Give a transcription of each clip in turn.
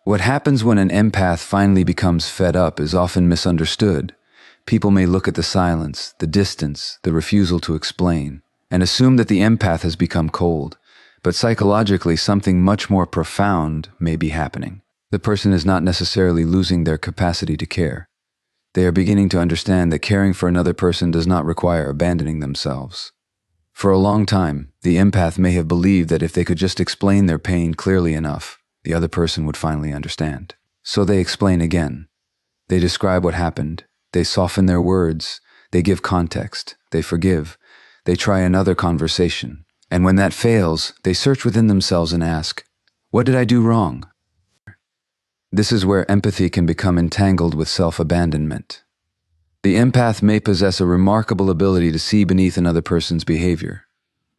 What happens when an empath finally becomes fed up is often misunderstood. People may look at the silence, the distance, the refusal to explain, and assume that the empath has become cold. But psychologically, something much more profound may be happening. The person is not necessarily losing their capacity to care. They are beginning to understand that caring for another person does not require abandoning themselves. For a long time, the empath may have believed that if they could just explain their pain clearly enough, the other person would finally understand. So they explain again. They describe what happened. They soften their words. They give context. They forgive. They try another conversation. And when that fails, they search within themselves and ask, "What did I do wrong?" This is where empathy can become entangled with self-abandonment. The empath may possess a remarkable ability to see beneath another person's behavior.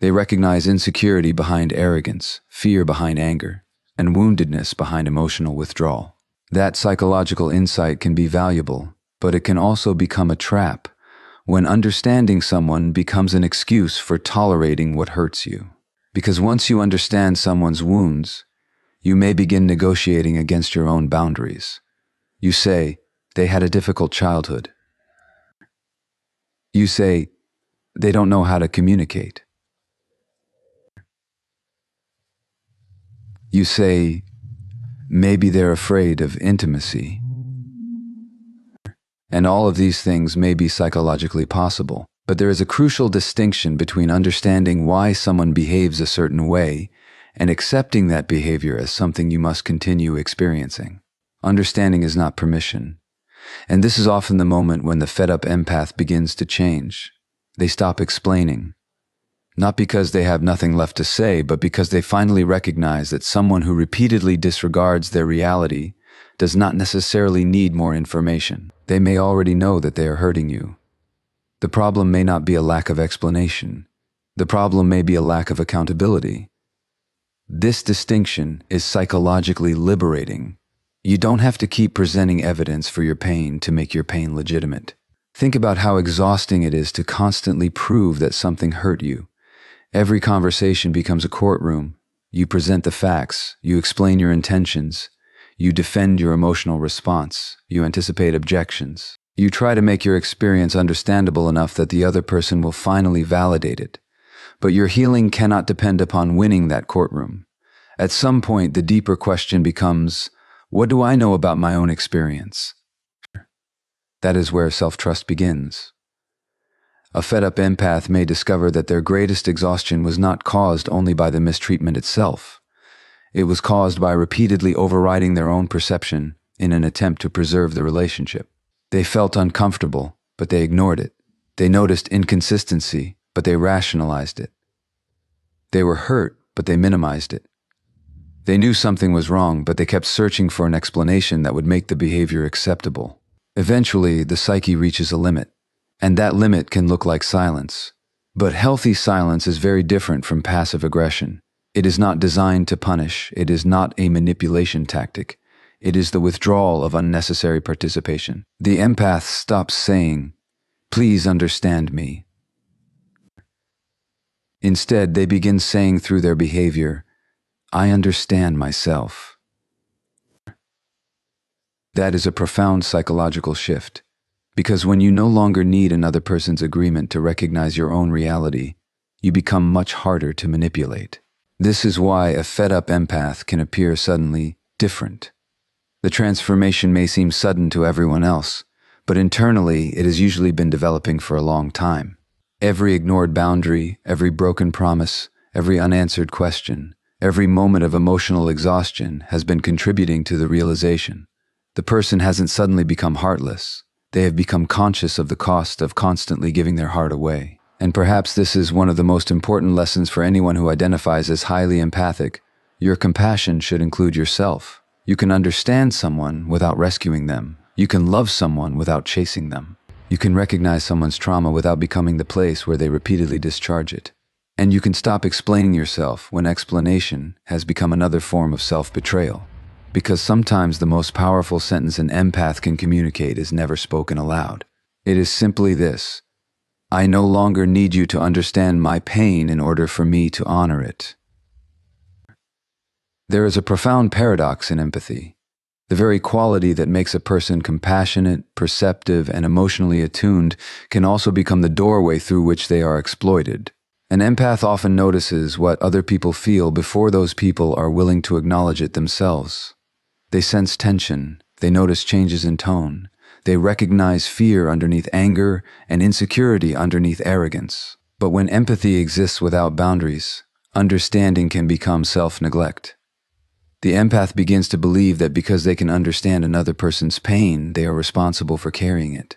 They recognize insecurity behind arrogance, fear behind anger, and woundedness behind emotional withdrawal. That psychological insight can be valuable, but it can also become a trap when understanding someone becomes an excuse for tolerating what hurts you. Because once you understand someone's wounds, you may begin negotiating against your own boundaries. You say, "They had a difficult childhood." You say, "They don't know how to communicate." You say, "Maybe they're afraid of intimacy." And all of these things may be psychologically possible, but there is a crucial distinction between understanding why someone behaves a certain way and accepting that behavior as something you must continue experiencing. Understanding is not permission. And this is often the moment when the fed-up empath begins to change. They stop explaining. Not because they have nothing left to say, but because they finally recognize that someone who repeatedly disregards their reality does not necessarily need more information. They may already know that they are hurting you. The problem may not be a lack of explanation. The problem may be a lack of accountability. This distinction is psychologically liberating. You don't have to keep presenting evidence for your pain to make your pain legitimate. Think about how exhausting it is to constantly prove that something hurt you. Every conversation becomes a courtroom. You present the facts, you explain your intentions, you defend your emotional response, you anticipate objections. You try to make your experience understandable enough that the other person will finally validate it. But your healing cannot depend upon winning that courtroom. At some point, the deeper question becomes, what do I know about my own experience? That is where self-trust begins. A fed-up empath may discover that their greatest exhaustion was not caused only by the mistreatment itself. It was caused by repeatedly overriding their own perception in an attempt to preserve the relationship. They felt uncomfortable, but they ignored it. They noticed inconsistency, but they rationalized it. They were hurt, but they minimized it. They knew something was wrong, but they kept searching for an explanation that would make the behavior acceptable. Eventually, the psyche reaches a limit, and that limit can look like silence. But healthy silence is very different from passive aggression. It is not designed to punish. It is not a manipulation tactic. It is the withdrawal of unnecessary participation. The empath stops saying, "Please understand me." Instead, they begin saying through their behavior, "I understand myself." That is a profound psychological shift, because when you no longer need another person's agreement to recognize your own reality, you become much harder to manipulate. This is why a fed-up empath can appear suddenly different. The transformation may seem sudden to everyone else, but internally it has usually been developing for a long time. Every ignored boundary, every broken promise, every unanswered question, every moment of emotional exhaustion has been contributing to the realization. The person hasn't suddenly become heartless. They have become conscious of the cost of constantly giving their heart away. And perhaps this is one of the most important lessons for anyone who identifies as highly empathic. Your compassion should include yourself. You can understand someone without rescuing them. You can love someone without chasing them. You can recognize someone's trauma without becoming the place where they repeatedly discharge it. And you can stop explaining yourself when explanation has become another form of self-betrayal. Because sometimes the most powerful sentence an empath can communicate is never spoken aloud. It is simply this: I no longer need you to understand my pain in order for me to honor it. There is a profound paradox in empathy. The very quality that makes a person compassionate, perceptive, and emotionally attuned can also become the doorway through which they are exploited. An empath often notices what other people feel before those people are willing to acknowledge it themselves. They sense tension, they notice changes in tone, they recognize fear underneath anger and insecurity underneath arrogance. But when empathy exists without boundaries, understanding can become self-neglect. The empath begins to believe that because they can understand another person's pain, they are responsible for carrying it.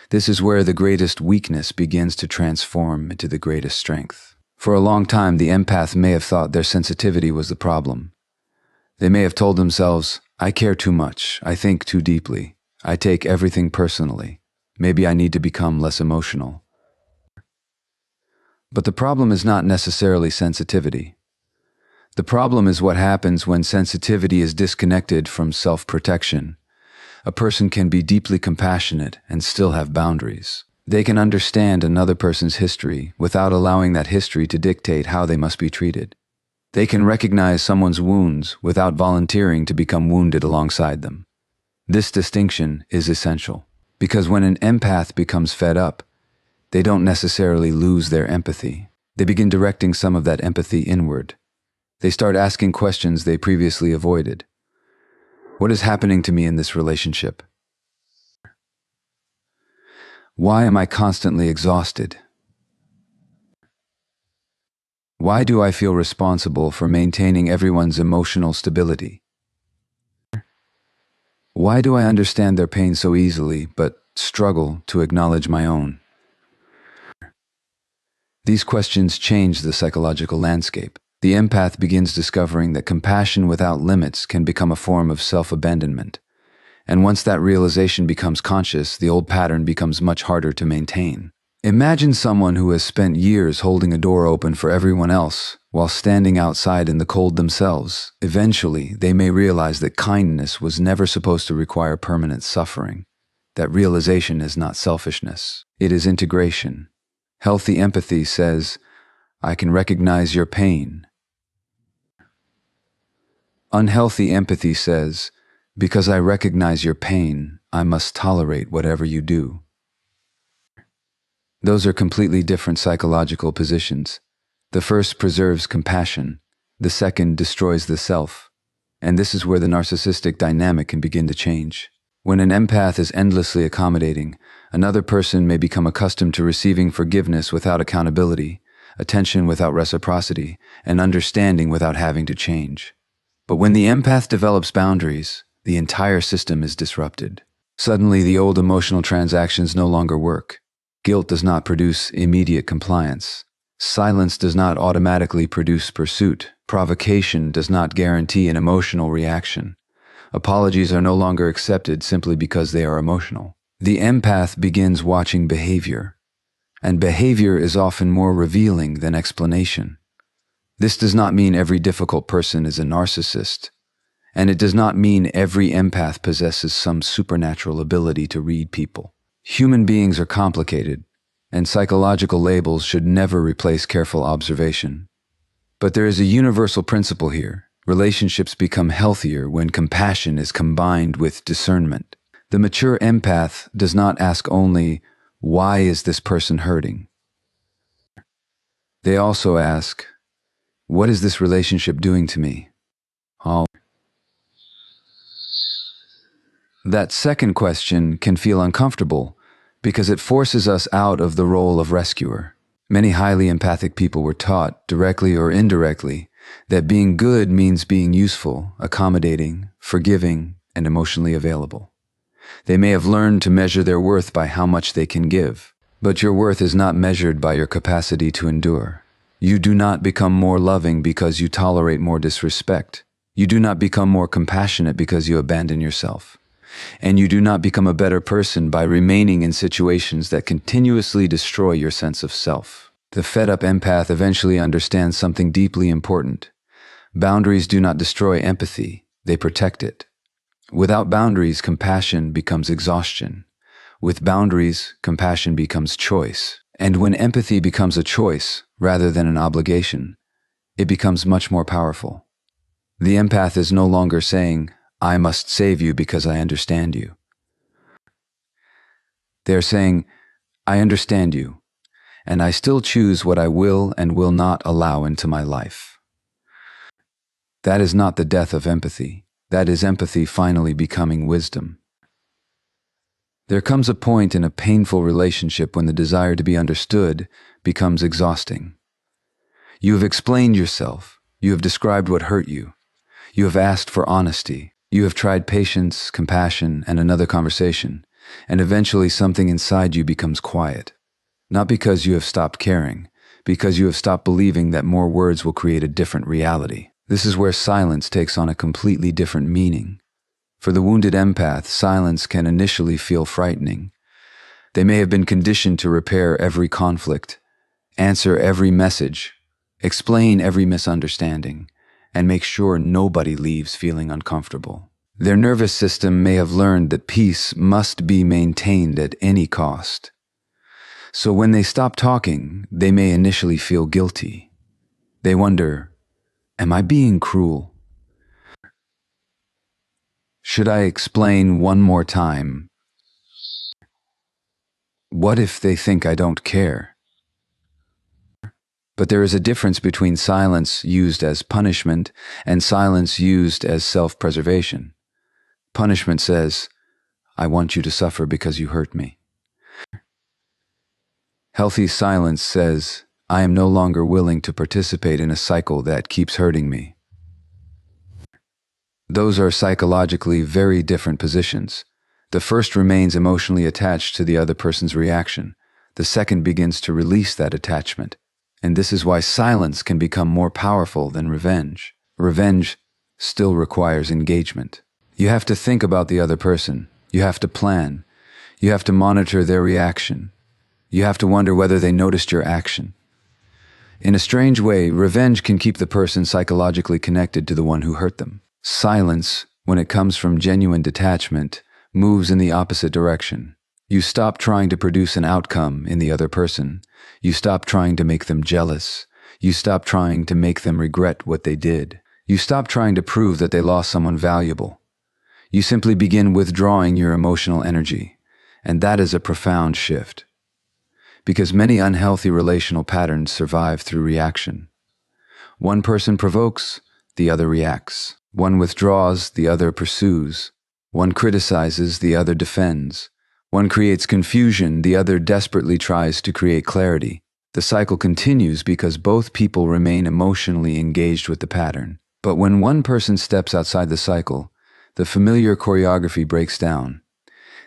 This is where the greatest weakness begins to transform into the greatest strength. For a long time, the empath may have thought their sensitivity was the problem. They may have told themselves, I care too much, I think too deeply, I take everything personally, maybe I need to become less emotional. But the problem is not necessarily sensitivity. The problem is what happens when sensitivity is disconnected from self-protection. A person can be deeply compassionate and still have boundaries. They can understand another person's history without allowing that history to dictate how they must be treated. They can recognize someone's wounds without volunteering to become wounded alongside them. This distinction is essential, because when an empath becomes fed up, they don't necessarily lose their empathy. They begin directing some of that empathy inward. They start asking questions they previously avoided. What is happening to me in this relationship? Why am I constantly exhausted? Why do I feel responsible for maintaining everyone's emotional stability? Why do I understand their pain so easily, but struggle to acknowledge my own? These questions change the psychological landscape. The empath begins discovering that compassion without limits can become a form of self-abandonment. And once that realization becomes conscious, the old pattern becomes much harder to maintain. Imagine someone who has spent years holding a door open for everyone else while standing outside in the cold themselves. Eventually, they may realize that kindness was never supposed to require permanent suffering. That realization is not selfishness. It is integration. Healthy empathy says, I can recognize your pain. Unhealthy empathy says, because I recognize your pain, I must tolerate whatever you do. Those are completely different psychological positions. The first preserves compassion, the second destroys the self. And this is where the narcissistic dynamic can begin to change. When an empath is endlessly accommodating, another person may become accustomed to receiving forgiveness without accountability, attention without reciprocity, and understanding without having to change. But when the empath develops boundaries, the entire system is disrupted. Suddenly, the old emotional transactions no longer work. Guilt does not produce immediate compliance. Silence does not automatically produce pursuit. Provocation does not guarantee an emotional reaction. Apologies are no longer accepted simply because they are emotional. The empath begins watching behavior, and behavior is often more revealing than explanation. This does not mean every difficult person is a narcissist, and it does not mean every empath possesses some supernatural ability to read people. Human beings are complicated, and psychological labels should never replace careful observation. But there is a universal principle here. Relationships become healthier when compassion is combined with discernment. The mature empath does not ask only, why is this person hurting? They also ask, what is this relationship doing to me? That second question can feel uncomfortable because it forces us out of the role of rescuer. Many highly empathic people were taught, directly or indirectly, that being good means being useful, accommodating, forgiving, and emotionally available. They may have learned to measure their worth by how much they can give, but your worth is not measured by your capacity to endure. You do not become more loving because you tolerate more disrespect. You do not become more compassionate because you abandon yourself. And you do not become a better person by remaining in situations that continuously destroy your sense of self. The fed-up empath eventually understands something deeply important. Boundaries do not destroy empathy, they protect it. Without boundaries, compassion becomes exhaustion. With boundaries, compassion becomes choice. And when empathy becomes a choice rather than an obligation, it becomes much more powerful. The empath is no longer saying, I must save you because I understand you. They are saying, I understand you, and I still choose what I will and will not allow into my life. That is not the death of empathy. That is empathy finally becoming wisdom. There comes a point in a painful relationship when the desire to be understood becomes exhausting. You have explained yourself. You have described what hurt you. You have asked for honesty. You have tried patience, compassion, and another conversation, and eventually something inside you becomes quiet. Not because you have stopped caring, because you have stopped believing that more words will create a different reality. This is where silence takes on a completely different meaning. For the wounded empath, silence can initially feel frightening. They may have been conditioned to repair every conflict, answer every message, explain every misunderstanding, and make sure nobody leaves feeling uncomfortable. Their nervous system may have learned that peace must be maintained at any cost. So when they stop talking, they may initially feel guilty. They wonder, am I being cruel? Should I explain one more time? What if they think I don't care? But there is a difference between silence used as punishment and silence used as self-preservation. Punishment says, I want you to suffer because you hurt me. Healthy silence says, I am no longer willing to participate in a cycle that keeps hurting me. Those are psychologically very different positions. The first remains emotionally attached to the other person's reaction. The second begins to release that attachment. And this is why silence can become more powerful than revenge. Revenge still requires engagement. You have to think about the other person. You have to plan. You have to monitor their reaction. You have to wonder whether they noticed your action. In a strange way, revenge can keep the person psychologically connected to the one who hurt them. Silence, when it comes from genuine detachment, moves in the opposite direction. You stop trying to produce an outcome in the other person. You stop trying to make them jealous. You stop trying to make them regret what they did. You stop trying to prove that they lost someone valuable. You simply begin withdrawing your emotional energy, and that is a profound shift. Because many unhealthy relational patterns survive through reaction. One person provokes, the other reacts. One withdraws, the other pursues. One criticizes, the other defends. One creates confusion, the other desperately tries to create clarity. The cycle continues because both people remain emotionally engaged with the pattern. But when one person steps outside the cycle, the familiar choreography breaks down.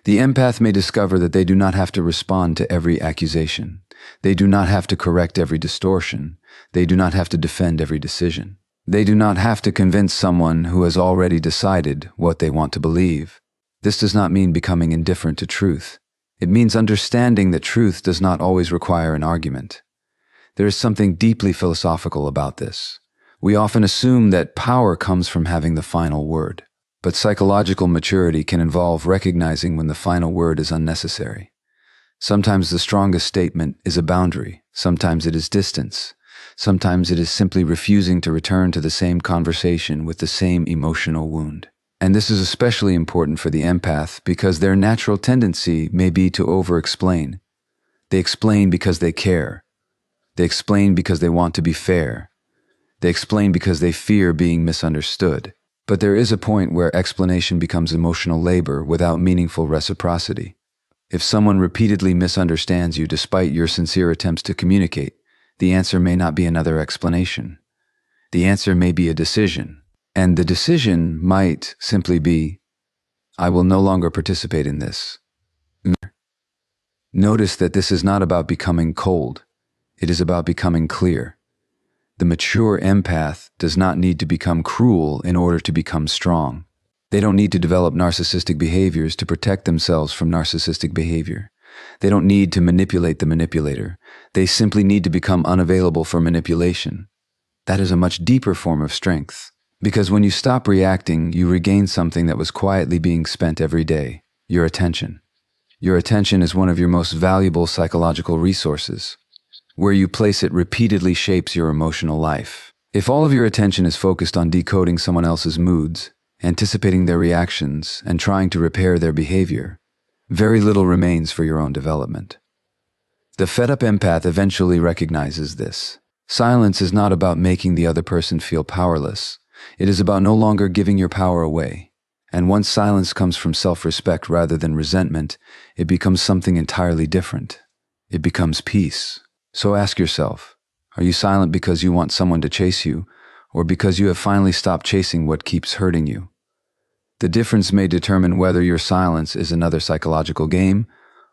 The empath may discover that they do not have to respond to every accusation. They do not have to correct every distortion. They do not have to defend every decision. They do not have to convince someone who has already decided what they want to believe. This does not mean becoming indifferent to truth. It means understanding that truth does not always require an argument. There is something deeply philosophical about this. We often assume that power comes from having the final word. But psychological maturity can involve recognizing when the final word is unnecessary. Sometimes the strongest statement is a boundary. Sometimes it is distance. Sometimes it is simply refusing to return to the same conversation with the same emotional wound. And this is especially important for the empath because their natural tendency may be to over-explain. They explain because they care. They explain because they want to be fair. They explain because they fear being misunderstood. But there is a point where explanation becomes emotional labor without meaningful reciprocity. If someone repeatedly misunderstands you despite your sincere attempts to communicate, the answer may not be another explanation. The answer may be a decision. And the decision might simply be, I will no longer participate in this. Notice that this is not about becoming cold. It is about becoming clear. The mature empath does not need to become cruel in order to become strong. They don't need to develop narcissistic behaviors to protect themselves from narcissistic behavior. They don't need to manipulate the manipulator. They simply need to become unavailable for manipulation. That is a much deeper form of strength. Because when you stop reacting, you regain something that was quietly being spent every day, your attention. Your attention is one of your most valuable psychological resources. Where you place it repeatedly shapes your emotional life. If all of your attention is focused on decoding someone else's moods, anticipating their reactions, and trying to repair their behavior, very little remains for your own development. The fed-up empath eventually recognizes this. Silence is not about making the other person feel powerless. It is about no longer giving your power away. And once silence comes from self-respect rather than resentment, it becomes something entirely different. It becomes peace. So ask yourself, are you silent because you want someone to chase you, or because you have finally stopped chasing what keeps hurting you? The difference may determine whether your silence is another psychological game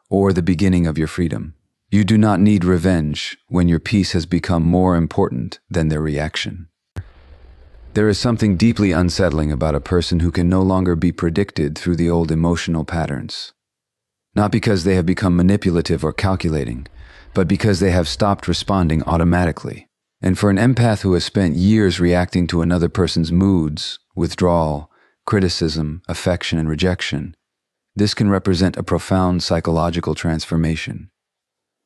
or the beginning of your freedom. You do not need revenge when your peace has become more important than their reaction. There is something deeply unsettling about a person who can no longer be predicted through the old emotional patterns. Not because they have become manipulative or calculating, but because they have stopped responding automatically. And for an empath who has spent years reacting to another person's moods, withdrawal, criticism, affection, and rejection, this can represent a profound psychological transformation.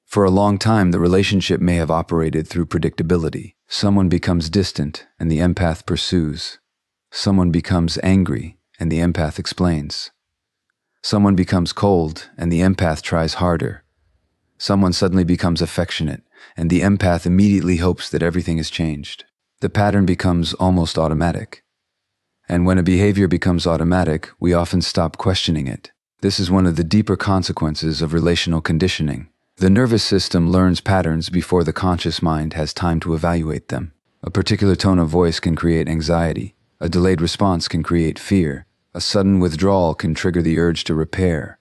For a long time, the relationship may have operated through predictability. Someone becomes distant, and the empath pursues. Someone becomes angry, and the empath explains. Someone becomes cold, and the empath tries harder. Someone suddenly becomes affectionate, and the empath immediately hopes that everything has changed. The pattern becomes almost automatic. And when a behavior becomes automatic, we often stop questioning it. This is one of the deeper consequences of relational conditioning. The nervous system learns patterns before the conscious mind has time to evaluate them. A particular tone of voice can create anxiety. A delayed response can create fear. A sudden withdrawal can trigger the urge to repair.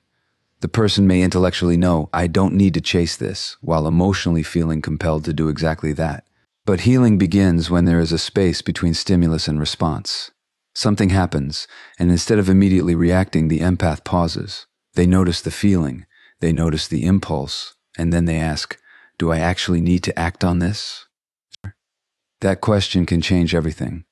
The person may intellectually know, I don't need to chase this, while emotionally feeling compelled to do exactly that. But healing begins when there is a space between stimulus and response. Something happens, and instead of immediately reacting, the empath pauses. They notice the feeling, they notice the impulse, and then they ask, do I actually need to act on this? That question can change everything,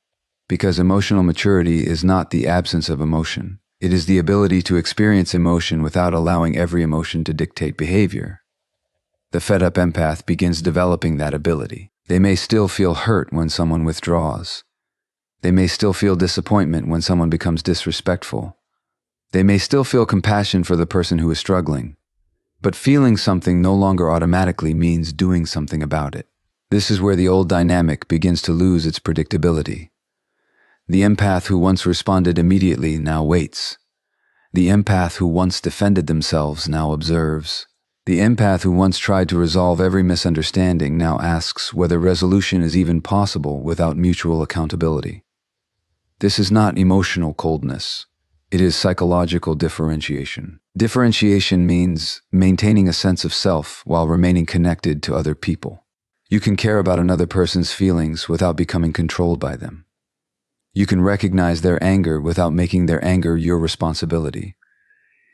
because emotional maturity is not the absence of emotion. It is the ability to experience emotion without allowing every emotion to dictate behavior. The fed-up empath begins developing that ability. They may still feel hurt when someone withdraws. They may still feel disappointment when someone becomes disrespectful. They may still feel compassion for the person who is struggling. But feeling something no longer automatically means doing something about it. This is where the old dynamic begins to lose its predictability. The empath who once responded immediately now waits. The empath who once defended themselves now observes. The empath who once tried to resolve every misunderstanding now asks whether resolution is even possible without mutual accountability. This is not emotional coldness. It is psychological differentiation. Differentiation means maintaining a sense of self while remaining connected to other people. You can care about another person's feelings without becoming controlled by them. You can recognize their anger without making their anger your responsibility.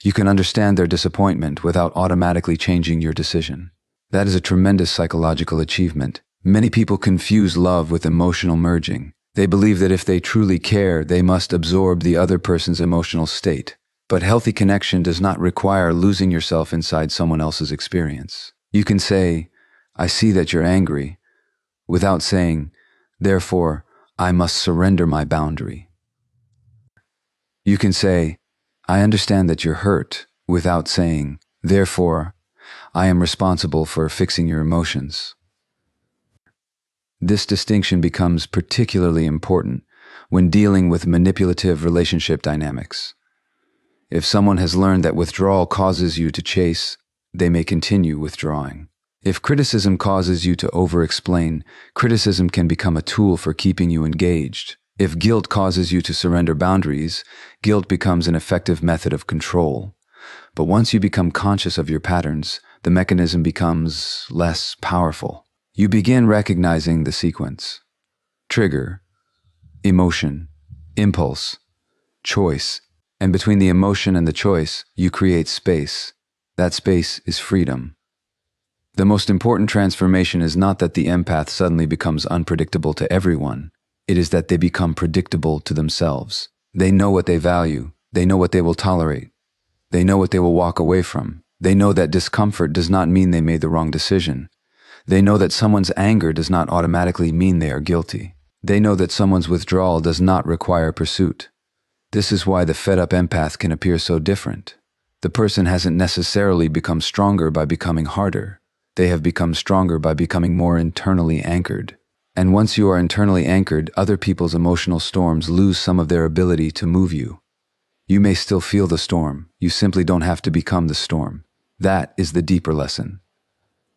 You can understand their disappointment without automatically changing your decision. That is a tremendous psychological achievement. Many people confuse love with emotional merging. They believe that if they truly care, they must absorb the other person's emotional state. But healthy connection does not require losing yourself inside someone else's experience. You can say, I see that you're angry, without saying, therefore, I must surrender my boundary. You can say, I understand that you're hurt, without saying, therefore, I am responsible for fixing your emotions. This distinction becomes particularly important when dealing with manipulative relationship dynamics. If someone has learned that withdrawal causes you to chase, they may continue withdrawing. If criticism causes you to over-explain, criticism can become a tool for keeping you engaged. If guilt causes you to surrender boundaries, guilt becomes an effective method of control. But once you become conscious of your patterns, the mechanism becomes less powerful. You begin recognizing the sequence: trigger, emotion, impulse, choice, and between the emotion and the choice, you create space. That space is freedom. The most important transformation is not that the empath suddenly becomes unpredictable to everyone. It is that they become predictable to themselves. They know what they value. They know what they will tolerate. They know what they will walk away from. They know that discomfort does not mean they made the wrong decision. They know that someone's anger does not automatically mean they are guilty. They know that someone's withdrawal does not require pursuit. This is why the fed-up empath can appear so different. The person hasn't necessarily become stronger by becoming harder. They have become stronger by becoming more internally anchored. And once you are internally anchored, other people's emotional storms lose some of their ability to move you. You may still feel the storm, you simply don't have to become the storm. That is the deeper lesson.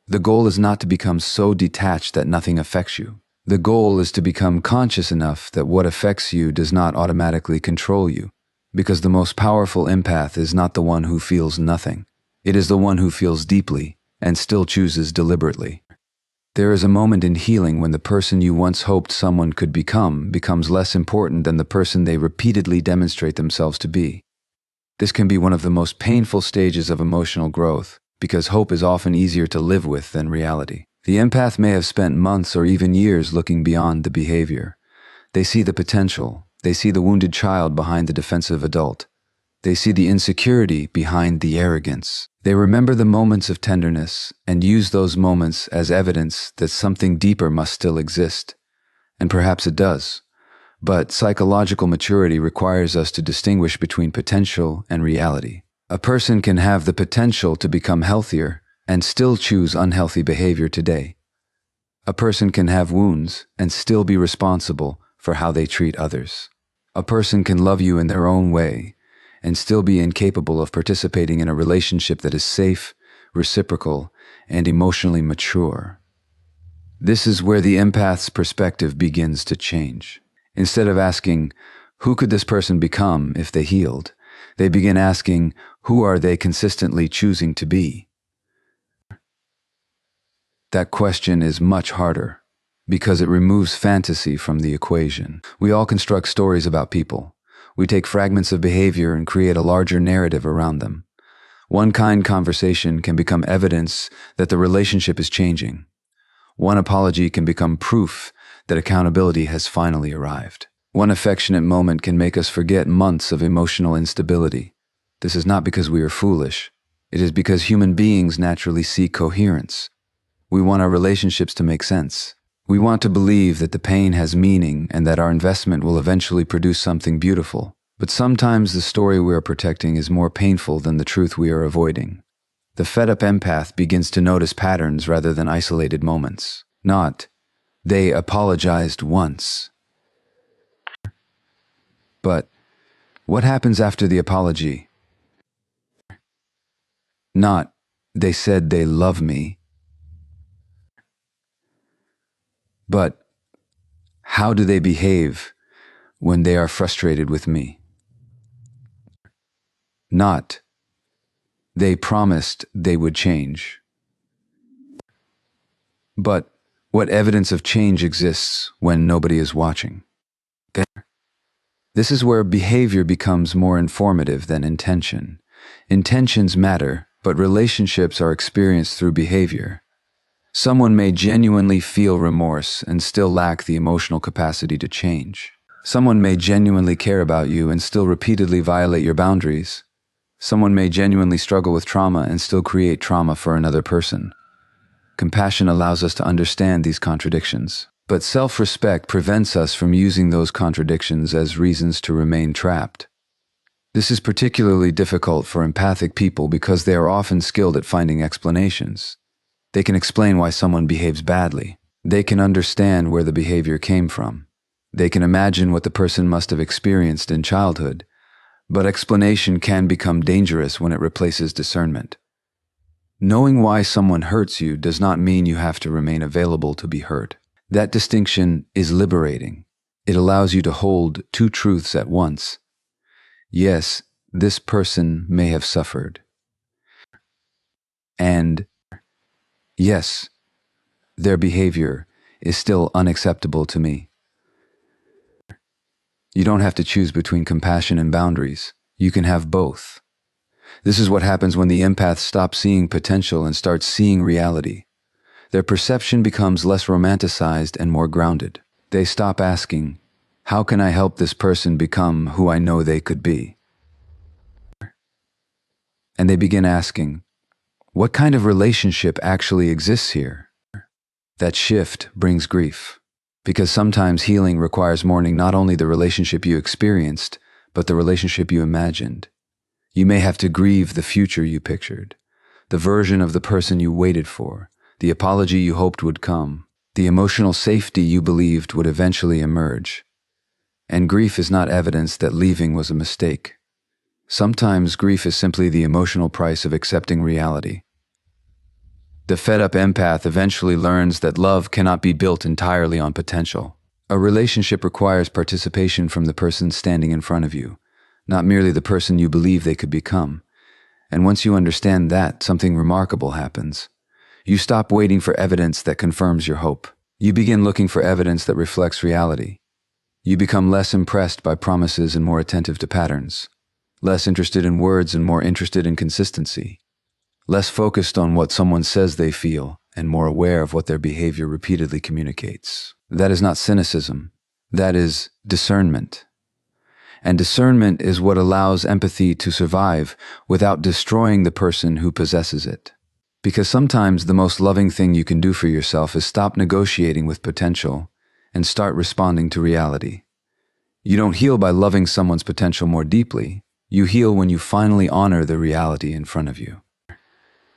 The goal is not to become so detached that nothing affects you. The goal is to become conscious enough that what affects you does not automatically control you. Because the most powerful empath is not the one who feels nothing. It is the one who feels deeply and still chooses deliberately. There is a moment in healing when the person you once hoped someone could become becomes less important than the person they repeatedly demonstrate themselves to be. This can be one of the most painful stages of emotional growth, because hope is often easier to live with than reality. The empath may have spent months or even years looking beyond the behavior. They see the potential. They see the wounded child behind the defensive adult. They see the insecurity behind the arrogance. They remember the moments of tenderness and use those moments as evidence that something deeper must still exist. And perhaps it does. But psychological maturity requires us to distinguish between potential and reality. A person can have the potential to become healthier and still choose unhealthy behavior today. A person can have wounds and still be responsible for how they treat others. A person can love you in their own way and still be incapable of participating in a relationship that is safe, reciprocal, and emotionally mature. This is where the empath's perspective begins to change. Instead of asking, who could this person become if they healed, they begin asking, who are they consistently choosing to be? That question is much harder because it removes fantasy from the equation. We all construct stories about people. We take fragments of behavior and create a larger narrative around them. One kind conversation can become evidence that the relationship is changing. One apology can become proof that accountability has finally arrived. One affectionate moment can make us forget months of emotional instability. This is not because we are foolish. It is because human beings naturally seek coherence. We want our relationships to make sense. We want to believe that the pain has meaning and that our investment will eventually produce something beautiful. But sometimes the story we are protecting is more painful than the truth we are avoiding. The fed-up empath begins to notice patterns rather than isolated moments. Not, they apologized once. But, what happens after the apology? Not, they said they love me. But, how do they behave when they are frustrated with me? Not, they promised they would change. But, what evidence of change exists when nobody is watching? This is where behavior becomes more informative than intention. Intentions matter, but relationships are experienced through behavior. Someone may genuinely feel remorse and still lack the emotional capacity to change. Someone may genuinely care about you and still repeatedly violate your boundaries. Someone may genuinely struggle with trauma and still create trauma for another person. Compassion allows us to understand these contradictions, but self-respect prevents us from using those contradictions as reasons to remain trapped. This is particularly difficult for empathic people because they are often skilled at finding explanations. They can explain why someone behaves badly. They can understand where the behavior came from. They can imagine what the person must have experienced in childhood. But explanation can become dangerous when it replaces discernment. Knowing why someone hurts you does not mean you have to remain available to be hurt. That distinction is liberating. It allows you to hold two truths at once. Yes, this person may have suffered. And yes, their behavior is still unacceptable to me. You don't have to choose between compassion and boundaries. You can have both. This is what happens when the empath stops seeing potential and starts seeing reality. Their perception becomes less romanticized and more grounded. They stop asking, how can I help this person become who I know they could be? And they begin asking, what kind of relationship actually exists here? That shift brings grief, because sometimes healing requires mourning not only the relationship you experienced, but the relationship you imagined. You may have to grieve the future you pictured, the version of the person you waited for, the apology you hoped would come, the emotional safety you believed would eventually emerge. And grief is not evidence that leaving was a mistake. Sometimes grief is simply the emotional price of accepting reality. The fed-up empath eventually learns that love cannot be built entirely on potential. A relationship requires participation from the person standing in front of you, not merely the person you believe they could become. And once you understand that, something remarkable happens. You stop waiting for evidence that confirms your hope. You begin looking for evidence that reflects reality. You become less impressed by promises and more attentive to patterns, less interested in words and more interested in consistency, less focused on what someone says they feel and more aware of what their behavior repeatedly communicates. That is not cynicism. That is discernment. And discernment is what allows empathy to survive without destroying the person who possesses it. Because sometimes the most loving thing you can do for yourself is stop negotiating with potential and start responding to reality. You don't heal by loving someone's potential more deeply. You heal when you finally honor the reality in front of you.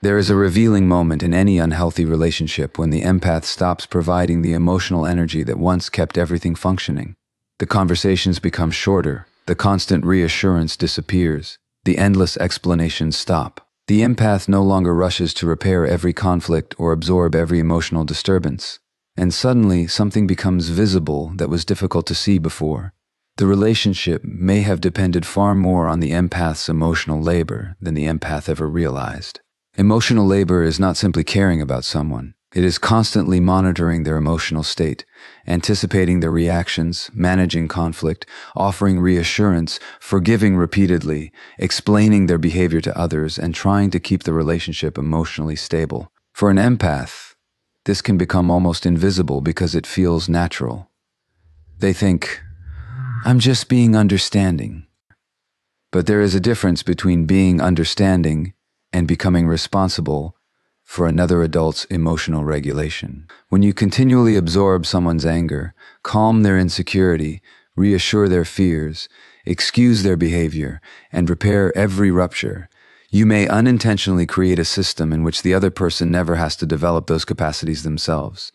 There is a revealing moment in any unhealthy relationship when the empath stops providing the emotional energy that once kept everything functioning. The conversations become shorter, the constant reassurance disappears, the endless explanations stop. The empath no longer rushes to repair every conflict or absorb every emotional disturbance, and suddenly something becomes visible that was difficult to see before. The relationship may have depended far more on the empath's emotional labor than the empath ever realized. Emotional labor is not simply caring about someone. It is constantly monitoring their emotional state, anticipating their reactions, managing conflict, offering reassurance, forgiving repeatedly, explaining their behavior to others, and trying to keep the relationship emotionally stable. For an empath, this can become almost invisible because it feels natural. They think, "I'm just being understanding." But there is a difference between being understanding and becoming responsible for another adult's emotional regulation. When you continually absorb someone's anger, calm their insecurity, reassure their fears, excuse their behavior, and repair every rupture, you may unintentionally create a system in which the other person never has to develop those capacities themselves.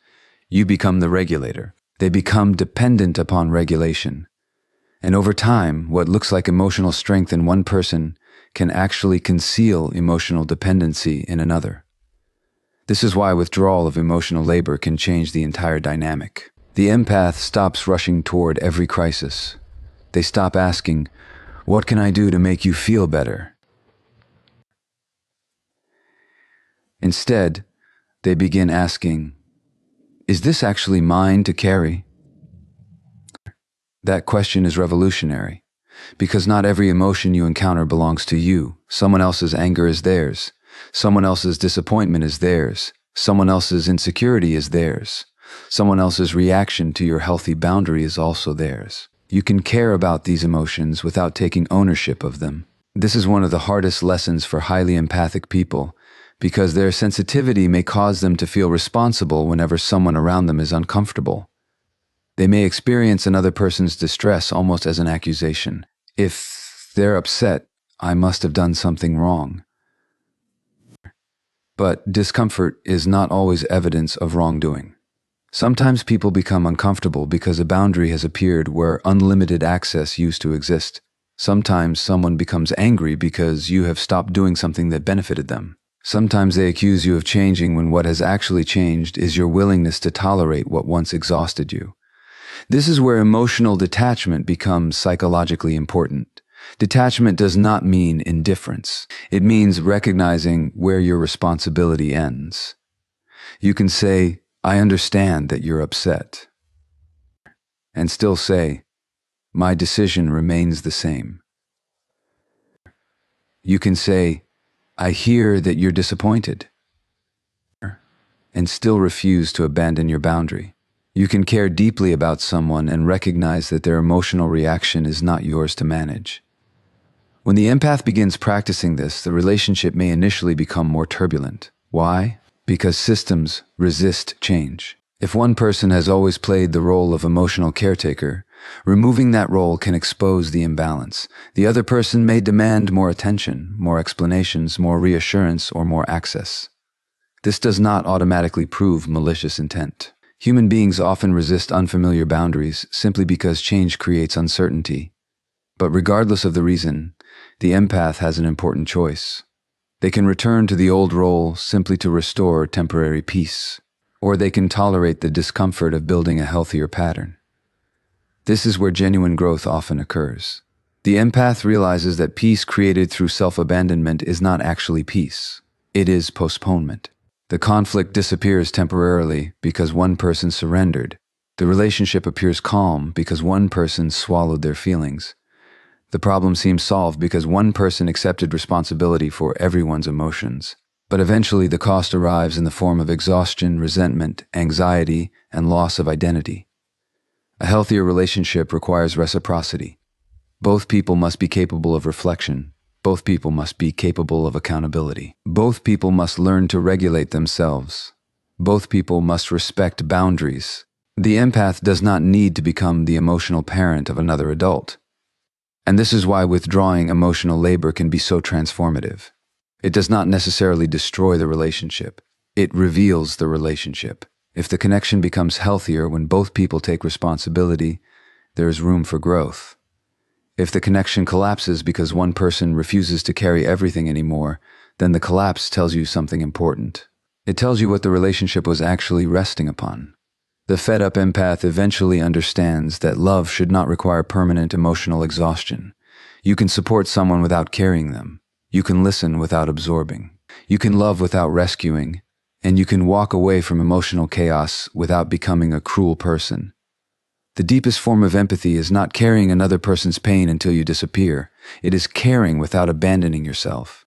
You become the regulator. They become dependent upon regulation. And over time, what looks like emotional strength in one person can actually conceal emotional dependency in another. This is why withdrawal of emotional labor can change the entire dynamic. The empath stops rushing toward every crisis. They stop asking, "What can I do to make you feel better?" Instead, they begin asking, "Is this actually mine to carry?" That question is revolutionary, because not every emotion you encounter belongs to you. Someone else's anger is theirs. Someone else's disappointment is theirs. Someone else's insecurity is theirs. Someone else's reaction to your healthy boundary is also theirs. You can care about these emotions without taking ownership of them. This is one of the hardest lessons for highly empathic people, because their sensitivity may cause them to feel responsible whenever someone around them is uncomfortable. They may experience another person's distress almost as an accusation. If they're upset, I must have done something wrong. But discomfort is not always evidence of wrongdoing. Sometimes people become uncomfortable because a boundary has appeared where unlimited access used to exist. Sometimes someone becomes angry because you have stopped doing something that benefited them. Sometimes they accuse you of changing when what has actually changed is your willingness to tolerate what once exhausted you. This is where emotional detachment becomes psychologically important. Detachment does not mean indifference. It means recognizing where your responsibility ends. You can say, "I understand that you're upset," and still say, "My decision remains the same." You can say, "I hear that you're disappointed," and still refuse to abandon your boundary. You can care deeply about someone and recognize that their emotional reaction is not yours to manage. When the empath begins practicing this, the relationship may initially become more turbulent. Why? Because systems resist change. If one person has always played the role of emotional caretaker, Removing that role can expose the imbalance. The other person may demand more attention, more explanations, more reassurance, or more access. This does not automatically prove malicious intent. Human beings often resist unfamiliar boundaries simply because change creates uncertainty. But regardless of the reason, the empath has an important choice. They can return to the old role simply to restore temporary peace, or they can tolerate the discomfort of building a healthier pattern. This is where genuine growth often occurs. The empath realizes that peace created through self-abandonment is not actually peace. It is postponement. The conflict disappears temporarily because one person surrendered. The relationship appears calm because one person swallowed their feelings. The problem seems solved because one person accepted responsibility for everyone's emotions. But eventually the cost arrives in the form of exhaustion, resentment, anxiety, and loss of identity. A healthier relationship requires reciprocity. Both people must be capable of reflection. Both people must be capable of accountability. Both people must learn to regulate themselves. Both people must respect boundaries. The empath does not need to become the emotional parent of another adult. And this is why withdrawing emotional labor can be so transformative. It does not necessarily destroy the relationship. It reveals the relationship. If the connection becomes healthier when both people take responsibility, there is room for growth. If the connection collapses because one person refuses to carry everything anymore, then the collapse tells you something important. It tells you what the relationship was actually resting upon. The fed-up empath eventually understands that love should not require permanent emotional exhaustion. You can support someone without carrying them. You can listen without absorbing. You can love without rescuing. And you can walk away from emotional chaos without becoming a cruel person. The deepest form of empathy is not carrying another person's pain until you disappear. It is caring without abandoning yourself.